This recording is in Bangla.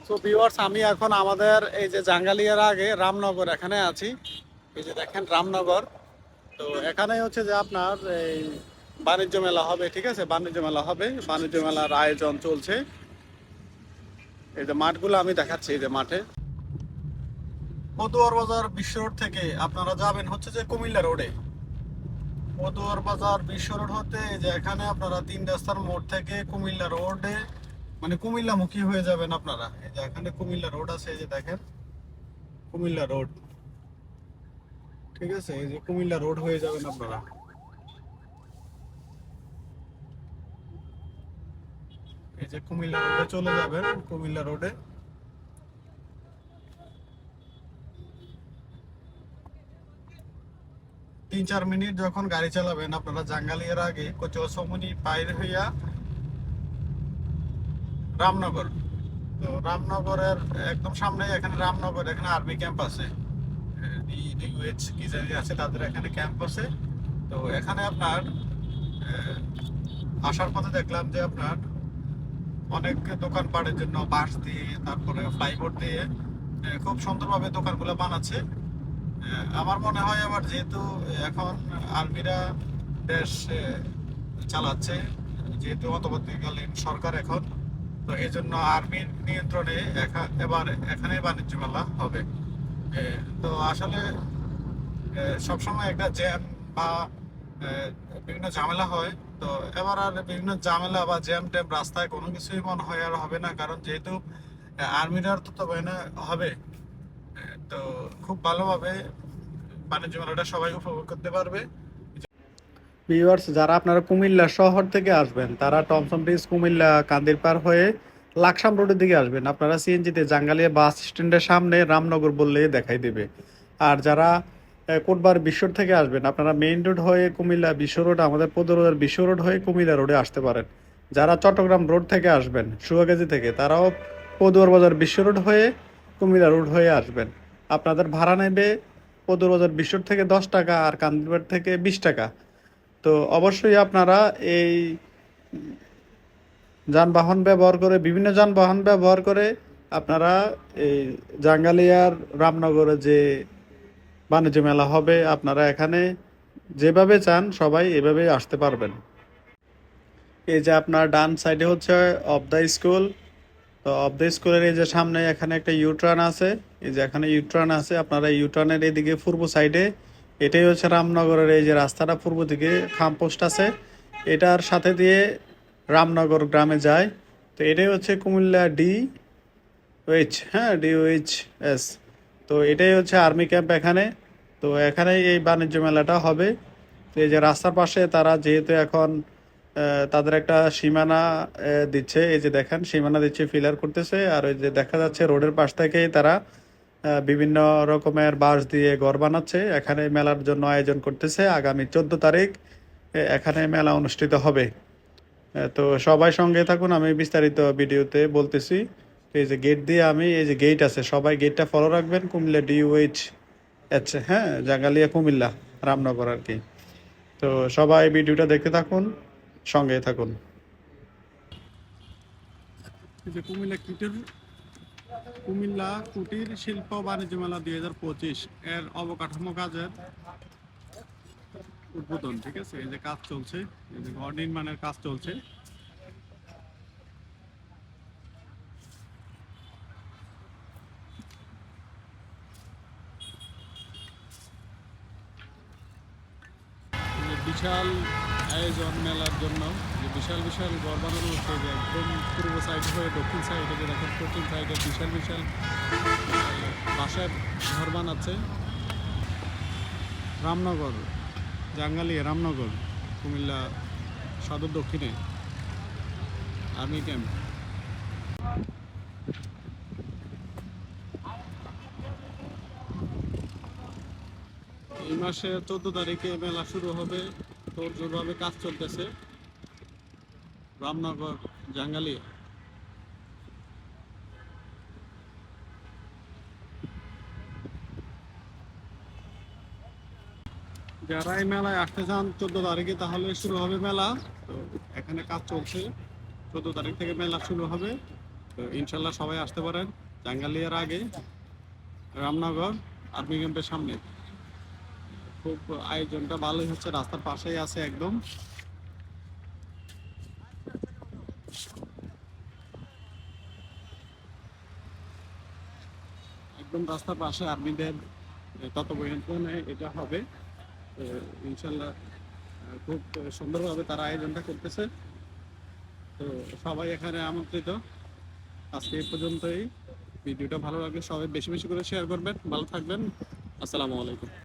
তো ভিউয়ার্স, আমি এখন আমাদের এই যে জাঙ্গালিয়ার আগে রামনগর এখানে আছি। এই যে দেখেন রামনগর। তো এখানে হচ্ছে যে আপনার এই বাণিজ্য মেলা হবে, ঠিক আছে, বাণিজ্য মেলা হবে, বাণিজ্য মেলার আয়োজন চলছে। এই যে মাঠগুলো আমি দেখাচ্ছি, এই যে মাঠে পদুয়ার বাজার বিশ্ব রোড থেকে আপনারা যাবেন হচ্ছে যে কুমিল্লা রোডে। পদুয়ার বাজার বিশ্ব রোড হতে এই যে এখানে আপনারা তিন রাস্তার মোড় থেকে কুমিল্লা রোডে, মানে কুমিল্লামুখী হয়ে যাবেন আপনারা। এই যে এখানে কুমিল্লা রোড আছে, এই যে দেখেন কুমিল্লা রোড, ঠিক আছে, এই যে কুমিল্লা রোড হয়ে যাবেন আপনারা। এই যে কুমিল্লা রোডে চলে যাবেন, কুমিল্লা রোডে। 3-4 মিনিট যখন গাড়ি চালাবেন আপনারা জাঙ্গালিয়ার আগে কচুয়াছমনি পার হইয়া রামনগর। তো রামনগরের একদম সামনে এখানে রামনগর, এখানে আর্মি ক্যাম্প আছে, ডিইউএইচ কি জানি আছে, তাদের এখানে ক্যাম্প আছে। তো এখানে আপনার আসার পথে দেখলাম যে আপনার অনেক দোকানপাটের জন্য বাঁশ দিয়ে, তারপরে প্লাইবোর্ড দিয়ে খুব সুন্দরভাবে দোকানগুলো বানাচ্ছে। আমার মনে হয় আবার যেহেতু এখন আর্মিরা দেশ চালাচ্ছে, যেহেতু অন্তর্বর্তীকালীন সরকার এখন, তো এই জন্য আর্মির নিয়ন্ত্রণে এবার এখানে বাণিজ্য মেলা হবে। তো আসলে সবসময় একটা জ্যাম বা বিভিন্ন ঝামেলা হয়। তো এবার আর বিভিন্ন ঝামেলা বা জ্যাম ট্যাম রাস্তায় কোনো কিছুই মনে হয় আর হবে না, কারণ যেহেতু আর্মিরার তো তবে না হবে। তো খুব ভালোভাবে বাণিজ্য মেলাটা সবাই উপভোগ করতে পারবে। ভিউয়ার্স, যারা আপনারা কুমিল্লা শহর থেকে আসবেন তারা টমসম ব্রিজ কুমিল্লা কান্দিরপাড় হয়ে লাকসাম রোডের দিকে আসবেন। আপনারা সিএনজিতে জাঙ্গালিয়া বাস স্ট্যান্ডের সামনে রামনগর বললে দেখাই দেবে। আর যারা কোটবার বিশ্ব রোড থেকে আসবেন আপনারা মেইন রোড হয়ে কুমিল্লা বিশ্ব রোড, আমাদের পদুয়ার বিশ্ব রোড হয়ে কুমিল্লা রোডে আসতে পারেন। যারা চট্টগ্রাম রোড থেকে আসবেন সুয়াগাজী থেকে, তারাও পদুয়ার বাজার বিশ্ব রোড হয়ে কুমিল্লা রোড হয়ে আসবেন। আপনাদের ভাড়া নেবে পদুয়ার বাজার বিশ্ব রোড থেকে 10 টাকা আর কান্দিরপাড় থেকে 20 টাকা। তো অবশ্যই আপনারা এই যানবাহন ব্যবহার করে, বিভিন্ন যানবাহন ব্যবহার করে আপনারা এই জাঙ্গালিয়ার রামনগরে যে বাণিজ্য মেলা হবে আপনারা এখানে যেভাবে চান সবাই এভাবেই আসতে পারবেন। এই যে আপনার ডান সাইডে হচ্ছে অফ দ্য স্কুল। তো অফ দ্য স্কুলের এই যে সামনে এখানে একটা ইউটার্ন আছে, এই যে এখানে ইউটার্ন আছে, আপনারা ইউটার্নের এইদিকে পূর্ব সাইডে, এটাই হচ্ছে রামনগরের এই যে রাস্তাটা পূর্ব দিকে খামপোস্ট আছে, এটার সাথে দিয়ে রামনগর গ্রামে যায়। তো এটাই হচ্ছে কুমিল্লা ডিওএইচ, হ্যাঁ ডিওএইচ এস। তো এটাই হচ্ছে আর্মি ক্যাম্প এখানে। তো এখানে এই বাণিজ্য মেলাটা হবে। তো এই যে রাস্তার পাশে তারা যেহেতু এখন তাদের একটা সীমানা দিচ্ছে, এই যে দেখেন সীমানা দিচ্ছে, ফিলার করতেছে। আর ওই যে দেখা যাচ্ছে রোডের পাশ থেকেই তারা বিভিন্ন রকমের বাঁশ দিয়ে ঘর বানাচ্ছে, এখানে মেলার জন্য আয়োজন করতেছে। আগামী 14 তারিখ এখানে মেলা অনুষ্ঠিত হবে। তো সবাই সঙ্গে থাকুন, আমি বিস্তারিত ভিডিওতে বলতেছি। তো এই যে গেট দিয়ে আমি, এই যে গেট আছে, সবাই গেটটা ফলো রাখবেন, কুমিল্লা ডিইউএইচ আচ্ছা, হ্যাঁ জাঙ্গালিয়া কুমিল্লা রামনগর আর কি। তো সবাই ভিডিওটা দেখতে থাকুন, সঙ্গে থাকুন। এই যে কুমিল্লা কুটির শিল্প বাণিজ্য মেলা 2025 এর অবকাঠামো কাজের উদ্বোধন, ঠিক আছে, এই যে কাজ চলছে, এই যে ঘর নির্মাণের কাজ চলছে। বিশাল আয়োজন মেলার জন্য, যে বিশাল বিশাল ঘর বানানো হচ্ছে, যে একদম পূর্ব সাইড হয়ে দক্ষিণ সাইডে, যে দেখেন পশ্চিম সাইডে বিশাল বিশাল বাসার ঘর বানাচ্ছে। রামনগর, জাঙ্গালিয়া রামনগর, কুমিল্লা সদর দক্ষিণে আর্মি ক্যাম্প। এই মাসে 14 তারিখে মেলা শুরু হবে, তোর জোরভাবে কাজ চলতেছে রামনগর জাঙ্গালিয়া। যারা এই মেলায় আসতে চান 14 তারিখে, তাহলে শুরু হবে মেলা। তো এখানে কাজ চলছে, 14 তারিখ থেকে মেলা শুরু হবে। তো ইনশাল্লাহ সবাই আসতে পারেন জাঙ্গালিয়ার আগে রামনগর আর্মি ক্যাম্পের সামনে। খুব আয়োজনটা ভালোই হচ্ছে, রাস্তার পাশেই আছে একদম। একদম রাস্তার পাশে আর্মিদের তত্ত্বাবধানে এটা হবে। ইনশাল্লাহ খুব সুন্দরভাবে তারা আয়োজনটা করতেছে। তো সবাই এখানে আমন্ত্রিত। আজকে এই পর্যন্তই। ভিডিওটা ভালো লাগলে সবাই বেশি বেশি করে শেয়ার করবেন। ভালো থাকবেন। আসসালামু আলাইকুম।